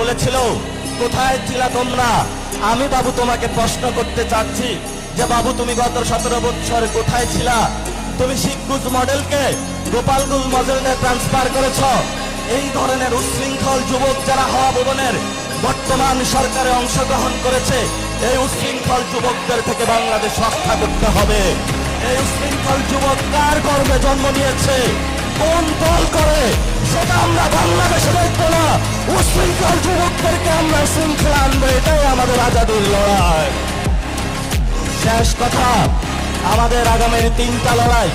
বলেছিল, কোথায় ছিলা তোমরা? আমি বাবু তোমাকে প্রশ্ন করতে চাচ্ছি যে বাবু তুমি গত 17 বছর কোথায় ছিলা? তুমি শিখগুজ মডেলকে গোপালগঞ্জ মডেলে ট্রান্সফার করেছ। এই ধরনের উচ্ছৃঙ্খল যুবক যারা হাওয়া ভবনের বর্তমান সরকারে অংশগ্রহণ করেছে, এই উচ্ছৃঙ্খল যুবকদের থেকে বাংলাদেশ রক্ষা করতে হবে। এই উচ্ছৃঙ্খল যুবক কার গর্ভে জন্ম নিয়েছে, কোন দল করে, সেটা আমরা বাংলাদেশে দেখবো না। উচ্ছৃঙ্খল যুবকদেরকে আমরা শৃঙ্খলা আনবো, এটাই আমাদের আজাদির লড়াই। শেষ কথা, আমাদের আগামীর 3টা লড়াই।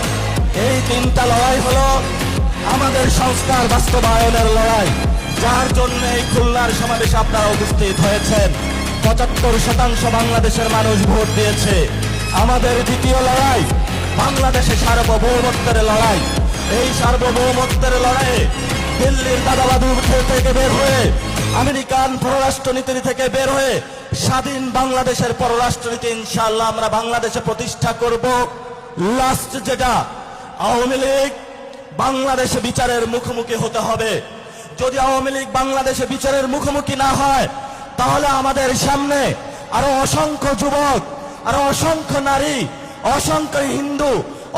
এই 3টা লড়াই হলো আমাদের সংস্কার বাস্তবায়নের লড়াই, যার জন্য এই খুলনার সমাবেশে আপনারা উপস্থিত হয়েছেন। 75% বাংলাদেশের মানুষ ভোট দিয়েছে। আমাদের দ্বিতীয় লড়াই বাংলাদেশে সার্বভৌমত্বের লড়াই। এই সার্বভৌমত্বের লড়াইয়ে দিল্লির দাদাবাদু থেকে বের হয়ে, আমেরিকান পররাষ্ট্রনীতি থেকে বের হয়ে স্বাধীন বাংলাদেশের পররাষ্ট্রনীতি ইনশাআল্লাহ আমরা বাংলাদেশে প্রতিষ্ঠা করব। লাস্ট যেটা, আওয়ামী লীগ বাংলাদেশে বিচারের মুখোমুখি হতে হবে। যদি আওয়ামী লীগ বাংলাদেশে বিচারের মুখোমুখি না হয়, তাহলে আমাদের সামনে আরো অসংখ্য যুবক, আরো অসংখ্য নারী, অসংখ্য হিন্দু,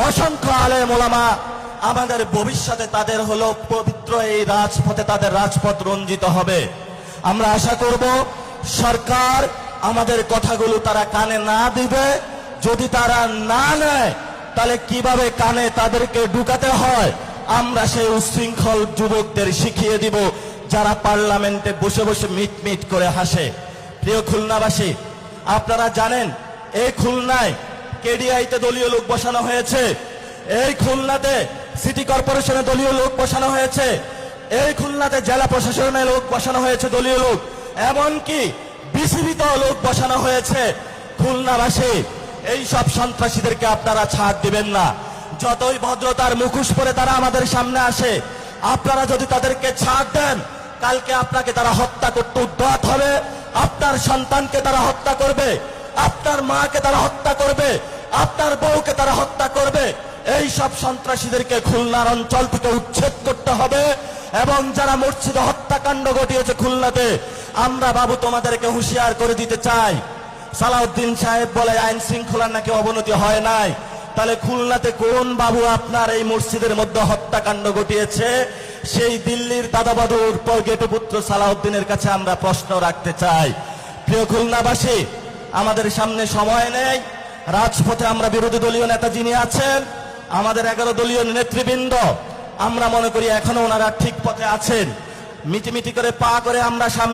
অসংখ্য আলেম ওলামা, আমাদের ভবিষ্যতে তাদের হলো পবিত্র এই রাজপথে তাদের রাজপথ রঞ্জিত হবে। আমরা আশা করব সরকার আমাদের কথাগুলো তারা কানে না দিবে। যদি তারা না নেয়, তাহলে কিভাবে কানে তাদেরকে ঢুকাতে হয় আমরা সেই উচ্ছৃঙ্খল যুবকদের শিখিয়ে দিব, যারা পার্লামেন্টে বসে বসে মিট মিট করে হাসে। প্রিয় খুলনাবাসী, আপনারা জানেন এই খুলনায় কেডিআইতে দলীয় লোক বসানো হয়েছে, এই খুলনাতে সিটি কর্পোরেশনে দলীয় লোক বসানো হয়েছে, এই খুলনাতে জেলা প্রশাসনে লোক বসানো হয়েছে দলীয় লোক, এমনকি বিসিবিতেও লোক বসানো হয়েছে। খুলনাবাসী, এই সব সন্ত্রাসীদেরকে আপনারা ছাড় দিবেন না। যতই ভদ্রতার মুখোশ পরে তারা আমাদের সামনে আসে, আপনারা যদি তাদেরকে ছাড় দেন, কালকে আপনাকে তারা হত্যা করতে উদ্যত হবে। আপনার সন্তানকে তারা হত্যা করবে, আপনার মাকে তারা হত্যা করবে, আপনার বউকে তারা হত্যা করবে। এই সব সন্ত্রাসীদেরকে খুলনার অঞ্চল থেকে উচ্ছেদ করতে হবে। এবং যারা মসজিদে হত্যাকাণ্ড ঘটিয়েছে খুলনাতে, আমরা বাবু তোমাদেরকে হুঁশিয়ার করে দিতে চাই। সালাউদ্দিন সাহেব বলে আইন শৃঙ্খলার নাকি অবনতি হয় নাই, তাহলে খুলনাতে কোন বাবু আপনার এই মসজিদের মধ্যে হত্যাকাণ্ড ঘটিয়েছে? সেই দিল্লির দাদাবাদুর গেটু পুত্র সালাউদ্দিনের কাছে আমরা প্রশ্ন রাখতে চাই। প্রিয় খুলনাবাসী, আমাদের সামনে সময় নেই। রাজপথে আমরা বিরোধী দলীয় নেতা যিনি আছেন, আমাদের 11 দলীয় নেতৃবৃন্দ, আমরা মনে করি এখনো ওনারা ঠিক পথে আছেন। মিটিমিটি করে পা করে আমরা সামনে